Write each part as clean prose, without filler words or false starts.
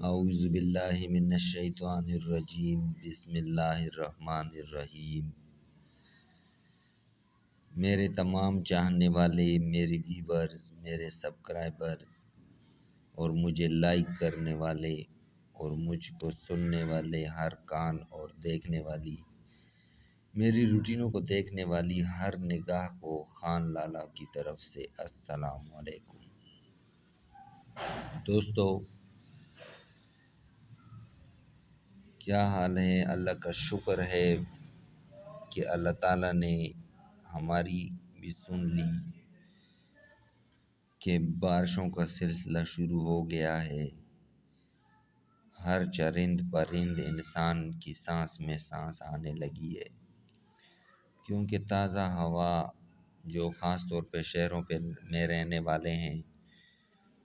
اعوذ باللہ من الشیطان الرجیم بسم اللہ الرحمن الرحیم۔ میرے تمام چاہنے والے، میرے ویورز، میرے سبسکرائبرز اور مجھے لائک کرنے والے اور مجھ کو سننے والے ہر کان اور دیکھنے والی، میری روٹینوں کو دیکھنے والی ہر نگاہ کو خان لالا کی طرف سے السلام علیکم۔ دوستو، کیا حال ہے؟ اللہ کا شکر ہے کہ اللہ تعالیٰ نے ہماری بھی سن لی کہ بارشوں کا سلسلہ شروع ہو گیا ہے۔ ہر چرند پرند انسان کی سانس میں سانس آنے لگی ہے، کیونکہ تازہ ہوا جو خاص طور پہ شہروں میں رہنے والے ہیں،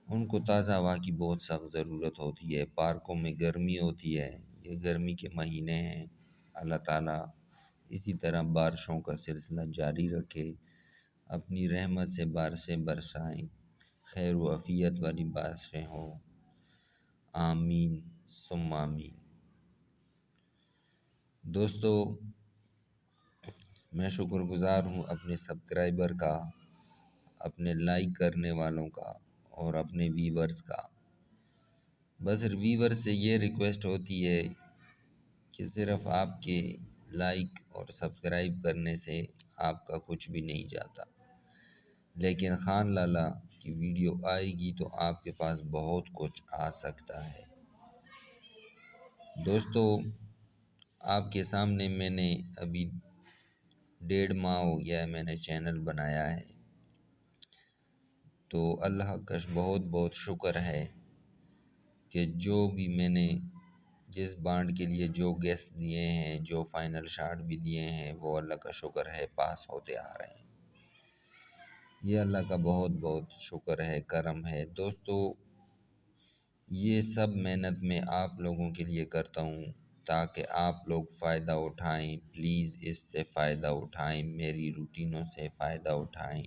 ان کو تازہ ہوا کی بہت سخت ضرورت ہوتی ہے۔ پارکوں میں گرمی ہوتی ہے، یہ گرمی کے مہینے ہیں۔ اللہ تعالیٰ اسی طرح بارشوں کا سلسلہ جاری رکھے، اپنی رحمت سے بارشیں برسائیں، خیر و عافیت والی بارشیں ہوں، آمین ثم آمین۔ دوستو، میں شکر گزار ہوں اپنے سبسکرائبر کا، اپنے لائک کرنے والوں کا اور اپنے ویورز کا۔ بس ویورز سے یہ ریکویسٹ ہوتی ہے کہ صرف آپ کے لائک اور سبسکرائب کرنے سے آپ کا کچھ بھی نہیں جاتا، لیکن خان لالا کی ویڈیو آئے گی تو آپ کے پاس بہت کچھ آ سکتا ہے۔ دوستو، آپ کے سامنے میں نے ابھی 1.5 ماہ ہو گیا ہے میں نے چینل بنایا ہے، تو اللہ کا بہت بہت شکر ہے کہ جو بھی میں نے جس بانڈ کے لیے جو گیسٹ دیے ہیں، جو فائنل شاٹ بھی دیے ہیں، وہ اللہ کا شکر ہے پاس ہوتے آ رہے ہیں۔ یہ اللہ کا بہت بہت شکر ہے، کرم ہے۔ دوستو، یہ سب محنت میں آپ لوگوں کے لیے کرتا ہوں تاکہ آپ لوگ فائدہ اٹھائیں۔ پلیز اس سے فائدہ اٹھائیں، میری روٹینوں سے فائدہ اٹھائیں،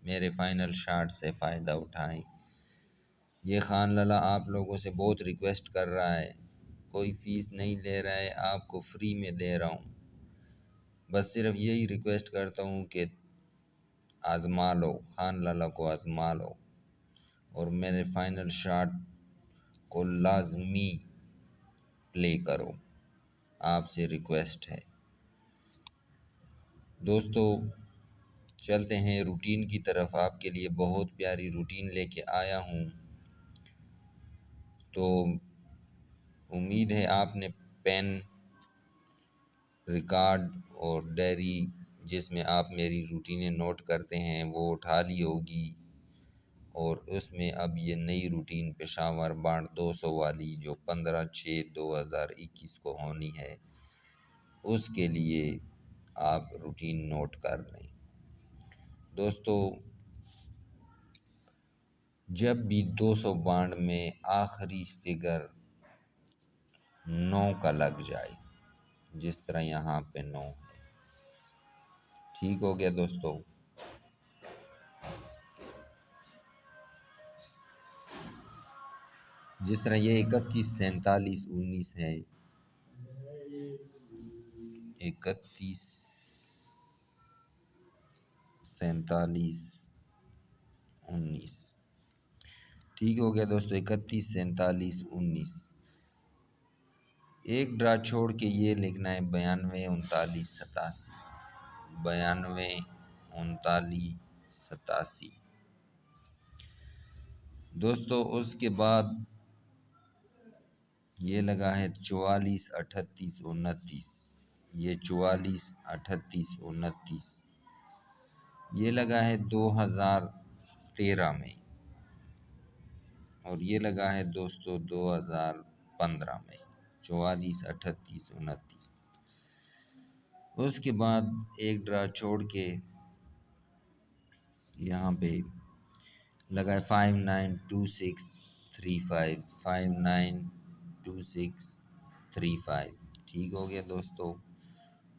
میرے فائنل شاٹ سے فائدہ اٹھائیں۔ یہ خان لالا آپ لوگوں سے بہت ریکویسٹ کر رہا ہے، کوئی فیس نہیں لے رہا ہے، آپ کو فری میں دے رہا ہوں۔ بس صرف یہی ریکویسٹ کرتا ہوں کہ آزما لو، خان لالا کو آزما لو اور میرے فائنل شاٹ کو لازمی پلے کرو، آپ سے ریکویسٹ ہے۔ دوستو، چلتے ہیں روٹین کی طرف۔ آپ کے لیے بہت پیاری روٹین لے کے آیا ہوں، تو امید ہے آپ نے پین، ریکارڈ اور ڈائری جس میں آپ میری روٹینیں نوٹ کرتے ہیں وہ اٹھا لی ہوگی، اور اس میں اب یہ نئی روٹین پشاور بانڈ 200 والی جو 15/6/2021 کو ہونی ہے، اس کے لیے آپ روٹین نوٹ کر لیں۔ دوستو، جب بھی 200 بانڈ میں آخری فگر 9 کا لگ جائے، جس طرح یہاں پہ 9 ہے، ٹھیک ہو گیا دوستو؟ جس طرح یہ 31 47 19 ہے، 31 47 19 ٹھیک ہو گیا دوستو؟ 31 47 19 ایک ڈرا چھوڑ کے یہ لکھنا ہے 92 39 87، 92 39 87۔ دوستو، اس کے بعد یہ لگا ہے 44 38 29، یہ 44 38 29 یہ لگا ہے 2013 میں، اور یہ لگا ہے دوستو 2015 میں، 44 38 29۔ اس کے بعد ایک ڈرا چھوڑ کے یہاں پہ لگا ہے 592635، 592635۔ ٹھیک ہو گیا دوستو؟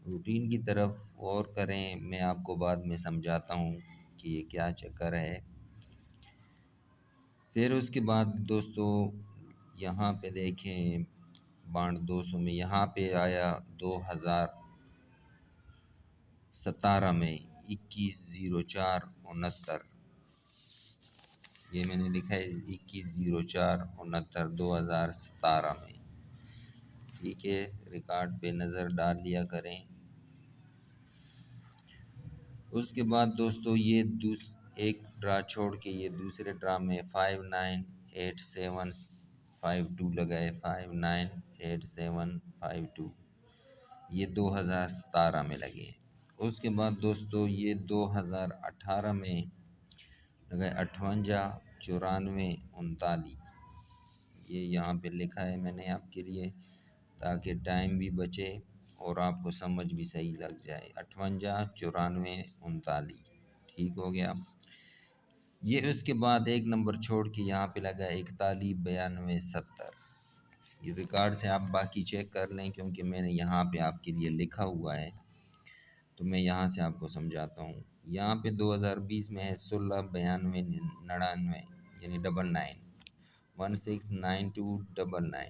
روٹین کی طرف غور کریں، میں آپ کو بعد میں سمجھاتا ہوں کہ یہ کیا چکر ہے۔ پھر اس کے بعد دوستو یہاں پہ دیکھیں بانڈ 200 میں یہاں پہ آیا 2017 میں 21/04/69، یہ میں نے لکھا ہے 21/04/69 2017 میں، ٹھیک ہے، ریکارڈ پہ نظر ڈال لیا کریں۔ اس کے بعد دوستو یہ ایک ڈرا چھوڑ کے یہ دوسرے ڈرا میں 598752 لگائے، 598752 یہ 2017 میں لگے۔ اس کے بعد دوستو یہ 2018 میں لگائے 58 94 39، یہ یہاں پہ لکھا ہے میں نے آپ کے لیے تاکہ ٹائم بھی بچے اور آپ کو سمجھ بھی صحیح لگ جائے۔ 58 94 39، ٹھیک ہو گیا۔ یہ اس کے بعد ایک نمبر چھوڑ کے یہاں پہ لگا 41 92 70، یہ ریکارڈ سے آپ باقی چیک کر لیں کیونکہ میں نے یہاں پہ آپ کے لیے لکھا ہوا ہے تو میں یہاں سے آپ کو سمجھاتا ہوں۔ یہاں پہ 2020 میں ہے 16 92 99، یعنی 169299۔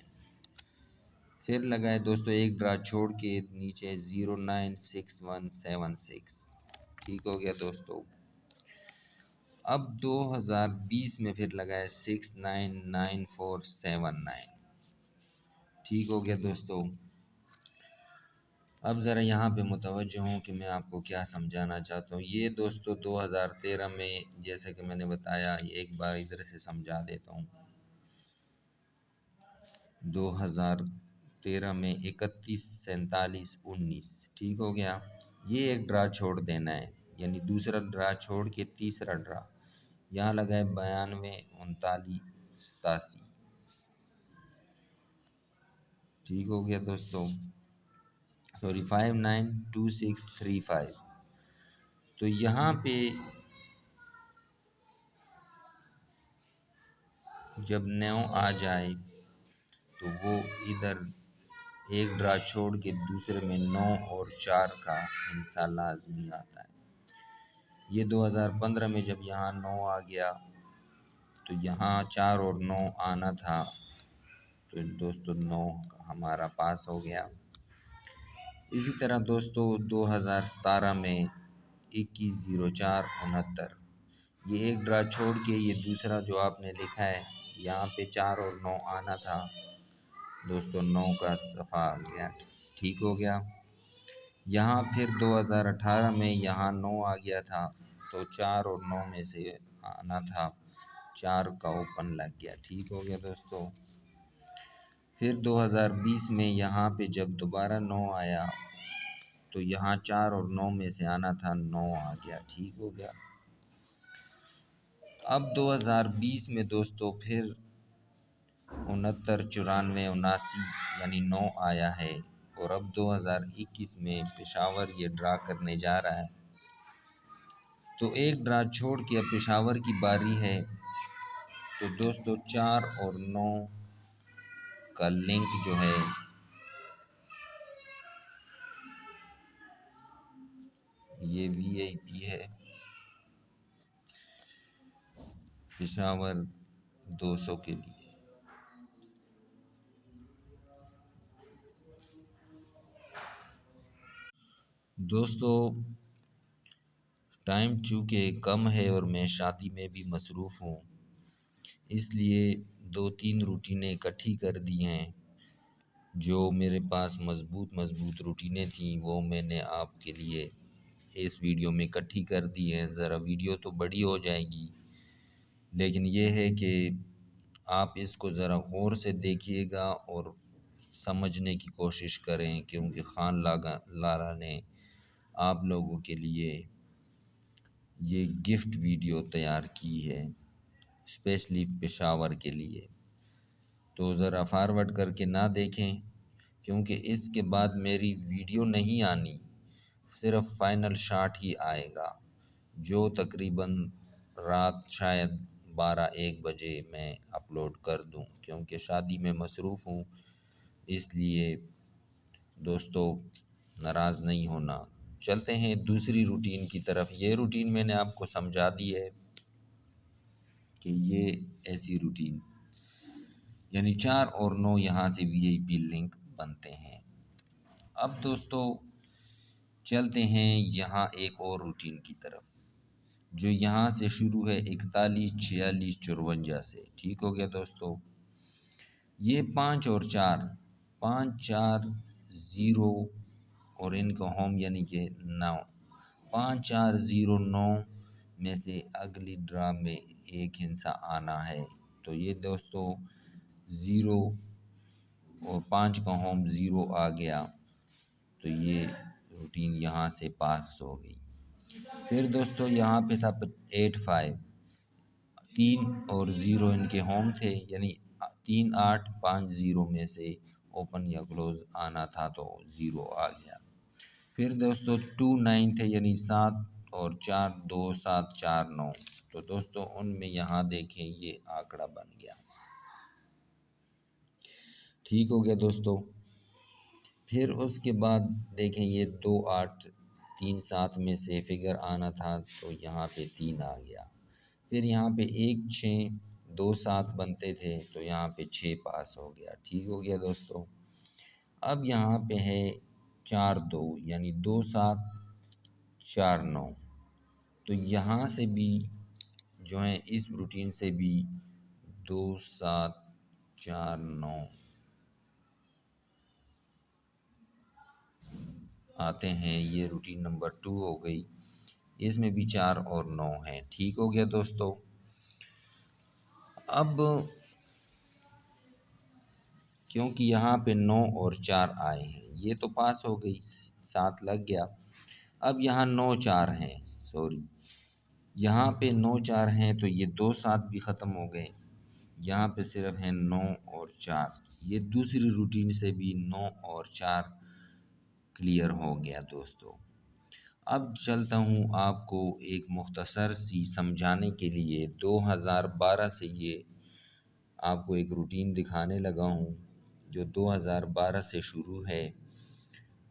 پھر لگائے دوستو ایک ڈرا چھوڑ کے نیچے 096176، ٹھیک ہو گیا دوستو۔ اب 2020 میں پھر لگائے 699479، ٹھیک ہو گیا دوستو۔ اب ذرا یہاں پہ متوجہ ہوں کہ میں آپ کو کیا سمجھانا چاہتا ہوں۔ یہ دوستو 2013 میں جیسے کہ میں نے بتایا، ایک بار ادھر سے سمجھا دیتا ہوں۔ 2013 میں 31 47 19، ٹھیک ہو گیا۔ یہ ایک ڈرا چھوڑ دینا ہے، یعنی دوسرا ڈرا چھوڑ کے تیسرا ڈرا یہاں لگائے 92 39 87، ٹھیک ہو گیا دوستو۔ سوری 592635، تو یہاں پہ جب 9 آ جائے تو وہ ادھر ایک ڈرا چھوڑ کے دوسرے میں 9 اور 4 کا حصہ لازمی آتا ہے۔ یہ 2015 میں جب یہاں 9 آ گیا تو یہاں 4 اور 9 آنا تھا، تو دوستو 9 ہمارا پاس ہو گیا۔ اسی طرح دوستو 2017 میں 21/04/69، یہ ایک ڈرا چھوڑ کے یہ دوسرا جو آپ نے لکھا ہے یہاں پہ 4 اور 9 آنا تھا دوستو، 9 کا صفحہ آ گیا، ٹھیک ہو گیا۔ یہاں پھر 2018 میں یہاں 9 آ گیا تھا تو 4 اور 9 میں سے آنا تھا، 4 کا اوپن لگ گیا، ٹھیک ہو گیا دوستو۔ پھر 2020 میں یہاں پہ جب دوبارہ 9 آیا تو یہاں 4 اور 9 میں سے آنا تھا، 9 آ گیا، ٹھیک ہو گیا۔ اب 2020 میں دوستو پھر 69 94 79، یعنی 9 آیا ہے، اور اب 2021 میں پشاور یہ ڈرا کرنے جا رہا ہے، تو ایک ڈرا چھوڑ کے اب پشاور کی باری ہے۔ تو دوستو 4 اور 9 کا لنک جو ہے یہ VIP ہے، پشاور 200 کے لیے۔ دوستو ٹائم چونکہ کم ہے اور میں شادی میں بھی مصروف ہوں، اس لیے 2-3 روٹینیں اکٹھی کر دی ہیں۔ جو میرے پاس مضبوط روٹینیں تھیں وہ میں نے آپ کے لیے اس ویڈیو میں اکٹھی کر دی ہیں۔ ذرا ویڈیو تو بڑی ہو جائے گی، لیکن یہ ہے کہ آپ اس کو ذرا غور سے دیکھیے گا اور سمجھنے کی کوشش کریں، کیونکہ خان لارا نے آپ لوگوں کے لیے یہ گفٹ ویڈیو تیار کی ہے، اسپیشلی پشاور کے لیے۔ تو ذرا فارورڈ کر کے نہ دیکھیں، کیونکہ اس کے بعد میری ویڈیو نہیں آنی، صرف فائنل شاٹ ہی آئے گا، جو تقریباً رات شاید 12-1 بجے میں اپلوڈ کر دوں، کیونکہ شادی میں مصروف ہوں۔ اس لیے دوستو ناراض نہیں ہونا۔ چلتے ہیں دوسری روٹین کی طرف۔ یہ روٹین میں نے آپ کو سمجھا دی ہے کہ یہ ایسی روٹین یعنی 4 اور 9 یہاں سے وی آئی پی لنک بنتے ہیں۔ اب دوستو چلتے ہیں یہاں ایک اور روٹین کی طرف، جو یہاں سے شروع ہے 41 46 54 سے۔ ٹھیک ہو گیا دوستو، یہ 5 اور 4، 5 4 0 اور ان کا ہوم یعنی کہ 9، 5 4 0 9 میں سے اگلی ڈرا میں ایک ہندسہ آنا ہے۔ تو یہ دوستو 0 اور 5 کا ہوم 0 آ گیا، تو یہ روٹین یہاں سے پاس ہو گئی۔ پھر دوستو یہاں پہ تھا 8 5، 3 اور 0 ان کے ہوم تھے، یعنی 3 8 5 0 میں سے اوپن یا کلوز آنا تھا، تو 0 آ گیا۔ پھر دوستو 2 9 تھے، یعنی 7 اور 4 2 7 4 9، تو دوستو ان میں یہاں دیکھیں یہ آنکڑا بن گیا۔ ٹھیک ہو گیا دوستو، پھر اس کے بعد دیکھیں یہ 2 8 3 7 میں سے فگر آنا تھا، تو یہاں پہ 3 آ گیا۔ پھر یہاں پہ 1 6 2 7 بنتے تھے، تو یہاں پہ 6 پاس ہو گیا۔ ٹھیک ہو گیا دوستو، اب یہاں پہ ہے 4 2، یعنی 2 7 4 9، تو یہاں سے بھی جو ہے اس روٹین سے بھی 2 7 4 9 آتے ہیں، یہ روٹین نمبر 2 ہو گئی، اس میں بھی 4 اور 9 ہیں۔ ٹھیک ہو گیا دوستو، اب کیونکہ یہاں پہ 9 اور 4 آئے ہیں، یہ تو پاس ہو گئی، 7 لگ گیا۔ اب یہاں 9 4 ہیں، یہاں پہ 9 4 ہیں، تو یہ 2 7 بھی ختم ہو گئے، یہاں پہ صرف ہیں 9 اور 4، یہ دوسری روٹین سے بھی 9 اور 4 کلیئر ہو گیا دوستو۔ اب چلتا ہوں آپ کو ایک مختصر سی سمجھانے کے لیے 2012 سے یہ آپ کو ایک روٹین دکھانے لگا ہوں، جو 2012 سے شروع ہے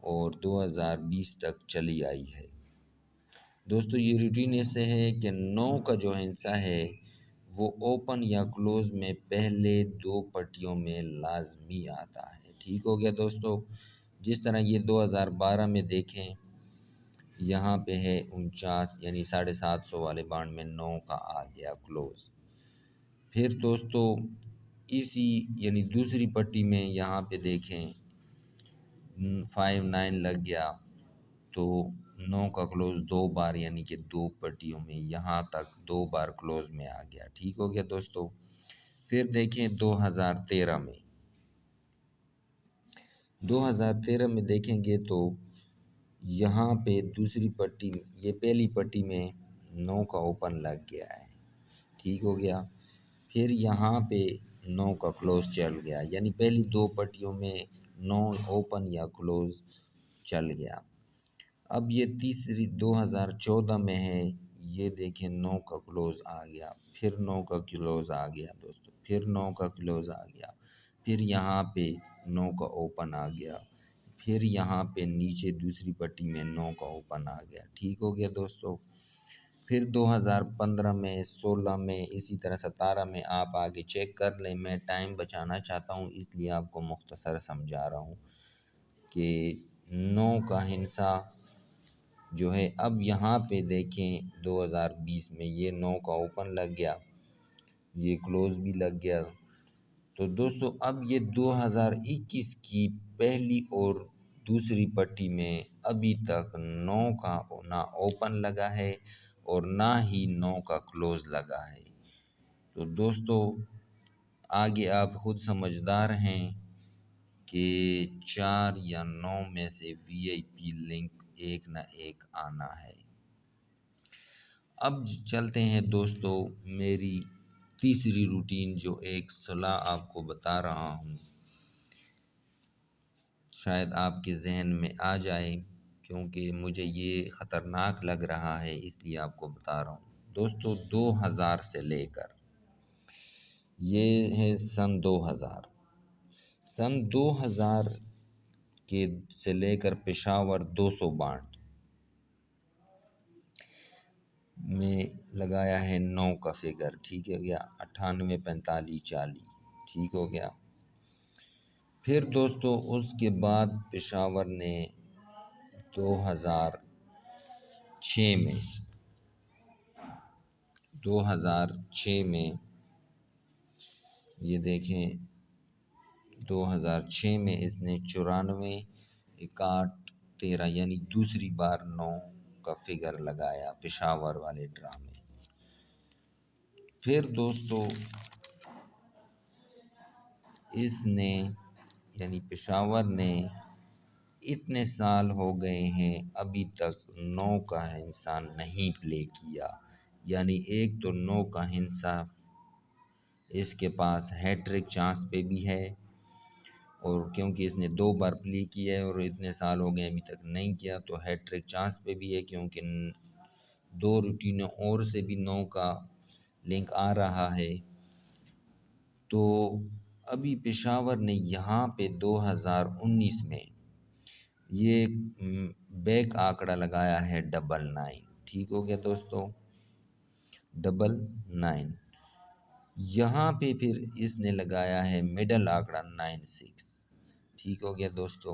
اور 2020 تک چلی آئی ہے۔ دوستو یہ روٹین اس سے ہے کہ 9 کا جو ہندسہ ہے وہ اوپن یا کلوز میں پہلے 2 پٹیوں میں لازمی آتا ہے۔ ٹھیک ہو گیا دوستو، جس طرح یہ 2012 میں دیکھیں، یہاں پہ ہے 49، یعنی 750 والے بانڈ میں 9 کا آ گیا کلوز۔ پھر دوستو اسی یعنی دوسری پٹی میں یہاں پہ دیکھیں 5 9 لگ گیا، تو 9 کا کلوز 2 بار، یعنی کہ 2 پٹیوں میں یہاں تک 2 بار کلوز میں آ گیا۔ ٹھیک ہو گیا دوستو، پھر دیکھیں 2013 میں، 2013 میں دیکھیں گے تو یہاں پہ دوسری پٹی، یہ پہلی پٹی میں 9 کا اوپن لگ گیا ہے۔ ٹھیک ہو گیا، پھر یہاں پہ 9 کا کلوز چل گیا، یعنی پہلی 2 پٹیوں میں 9 اوپن یا کلوز چل گیا۔ اب یہ تیسری 2014 میں ہے، یہ دیکھیں 9 کا کلوز آ گیا، پھر 9 کا کلوز آ گیا دوستو، پھر 9 کا کلوز آ گیا، پھر یہاں پہ 9 کا اوپن آ گیا، پھر یہاں پہ نیچے دوسری پٹی میں 9 کا اوپن آ گیا۔ ٹھیک ہو گیا دوستو، پھر 2015 میں 16 میں اسی طرح 17 میں آپ آگے چیک کر لیں، میں ٹائم بچانا چاہتا ہوں اس لیے آپ کو مختصر سمجھا رہا ہوں کہ 9 کا ہندسہ جو ہے اب یہاں پہ دیکھیں 2020 میں یہ 9 کا اوپن لگ گیا، یہ کلوز بھی لگ گیا، تو دوستو اب یہ 2021 کی پہلی اور دوسری پٹی میں ابھی تک 9 کا نہ اوپن لگا ہے اور نہ ہی 9 کا کلوز لگا ہے۔ تو دوستو آگے آپ خود سمجھدار ہیں کہ 4 یا 9 میں سے وی آئی پی لنک ایک نہ ایک آنا ہے۔ اب چلتے ہیں دوستو میری تیسری روٹین، جو ایک صلاح آپ کو بتا رہا ہوں، شاید آپ کے ذہن میں آ جائے، کیونکہ مجھے یہ خطرناک لگ رہا ہے اس لیے آپ کو بتا رہا ہوں۔ دوستو 2000 سے لے کر یہ ہے سن 2000، سن 2000 کے سے لے کر پشاور 200 بانڈ میں لگایا ہے 9 کا فگر۔ ٹھیک ہے گیا، 98 45 40۔ ٹھیک ہو گیا۔ پھر دوستو اس کے بعد پشاور نے 2006 میں یہ دیکھیں 2006 میں اس نے 94 61 13 یعنی دوسری بار 9 کا فگر لگایا پشاور والے ڈرا میں۔ پھر دوستو اس نے یعنی پشاور نے اتنے سال ہو گئے ہیں ابھی تک 9 کا ہندسہ نہیں پلے کیا، یعنی ایک تو 9 کا ہندسہ اس کے پاس ہیٹرک چانس پہ بھی ہے، اور کیونکہ اس نے 2 بار پلے کیا ہے اور اتنے سال ہو گئے ابھی تک نہیں کیا تو ہیٹرک چانس پہ بھی ہے، کیونکہ 2 روٹینوں اور سے بھی 9 کا لنک آ رہا ہے۔ تو ابھی پشاور نے یہاں پہ 2019 میں یہ بیک آنکڑا لگایا ہے 99، ٹھیک ہو گیا دوستو 99۔ یہاں پہ پھر اس نے لگایا ہے مڈل آنکڑا 96، ٹھیک ہو گیا دوستو۔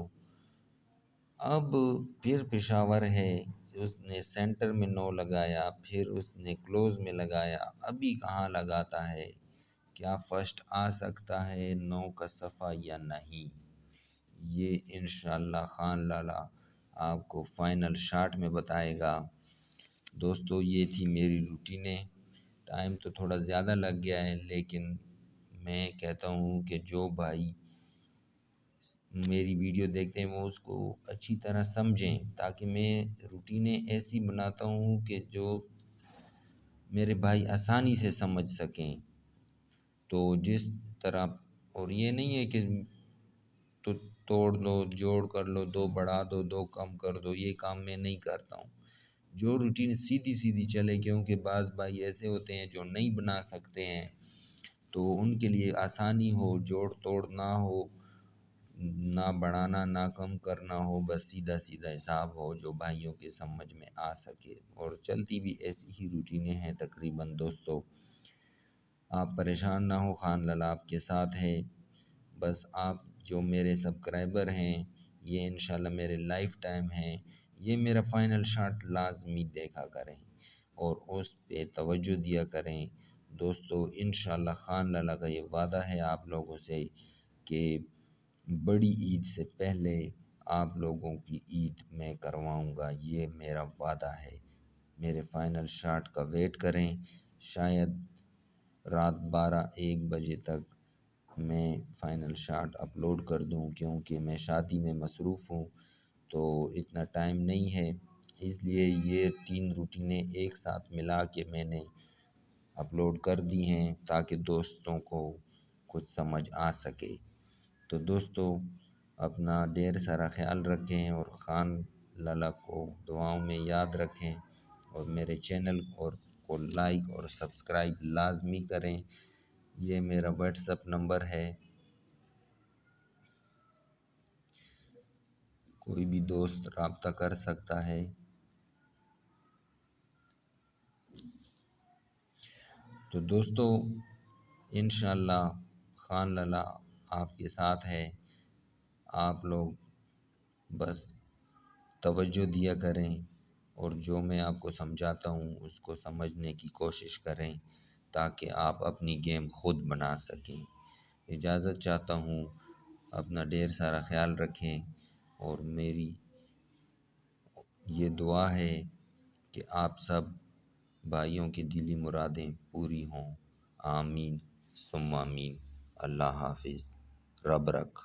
اب پھر پشاور ہے اس نے سینٹر میں 9 لگایا، پھر اس نے کلوز میں لگایا، ابھی کہاں لگاتا ہے، کیا فرسٹ آ سکتا ہے 9 کا صفحہ یا نہیں، یہ انشاءاللہ خان لالا آپ کو فائنل شاٹ میں بتائے گا۔ دوستو یہ تھی میری روٹینیں، ٹائم تو تھوڑا زیادہ لگ گیا ہے، لیکن میں کہتا ہوں کہ جو بھائی میری ویڈیو دیکھتے ہیں وہ اس کو اچھی طرح سمجھیں، تاکہ میں روٹینیں ایسی بناتا ہوں کہ جو میرے بھائی آسانی سے سمجھ سکیں۔ تو جس طرح، اور یہ نہیں ہے کہ تو توڑ لو جوڑ کر لو 2 بڑھا دو 2 کم کر دو، یہ کام میں نہیں کرتا ہوں۔ جو روٹین سیدھی چلے، کیونکہ بعض بھائی ایسے ہوتے ہیں جو نہیں بنا سکتے ہیں، تو ان کے لیے آسانی ہو، جوڑ توڑ نہ ہو، نہ بڑھانا نہ کم کرنا ہو، بس سیدھا حساب ہو جو بھائیوں کے سمجھ میں آ سکے، اور چلتی بھی ایسی ہی روٹینیں ہیں تقریباً دوستو۔ آپ پریشان نہ ہو، خان لالا آپ کے ساتھ ہے، بس آپ جو میرے سبسکرائبر ہیں یہ انشاءاللہ میرے لائف ٹائم ہیں، یہ میرا فائنل شاٹ لازمی دیکھا کریں اور اس پہ توجہ دیا کریں دوستو۔ انشاءاللہ خان لالا کا یہ وعدہ ہے آپ لوگوں سے کہ بڑی عید سے پہلے آپ لوگوں کی عید میں کرواؤں گا، یہ میرا وعدہ ہے۔ میرے فائنل شاٹ کا ویٹ کریں، شاید رات 12-1 بجے تک میں فائنل شاٹ اپلوڈ کر دوں، کیونکہ میں شادی میں مصروف ہوں تو اتنا ٹائم نہیں ہے، اس لیے یہ 3 روٹینیں ایک ساتھ ملا کے میں نے اپلوڈ کر دی ہیں تاکہ دوستوں کو کچھ سمجھ آ سکے۔ تو دوستو اپنا ڈھیر سارا خیال رکھیں اور خان لالا کو دعاؤں میں یاد رکھیں، اور میرے چینل کو لائک اور سبسکرائب لازمی کریں۔ یہ میرا واٹس ایپ نمبر ہے، کوئی بھی دوست رابطہ کر سکتا ہے۔ تو دوستو انشاءاللہ خان لالا آپ کے ساتھ ہے، آپ لوگ بس توجہ دیا کریں اور جو میں آپ کو سمجھاتا ہوں اس کو سمجھنے کی کوشش کریں تاکہ آپ اپنی گیم خود بنا سکیں۔ اجازت چاہتا ہوں، اپنا ڈھیر سارا خیال رکھیں، اور میری یہ دعا ہے کہ آپ سب بھائیوں کی دلی مرادیں پوری ہوں، آمین ثم آمین۔ اللہ حافظ، رب رکھ۔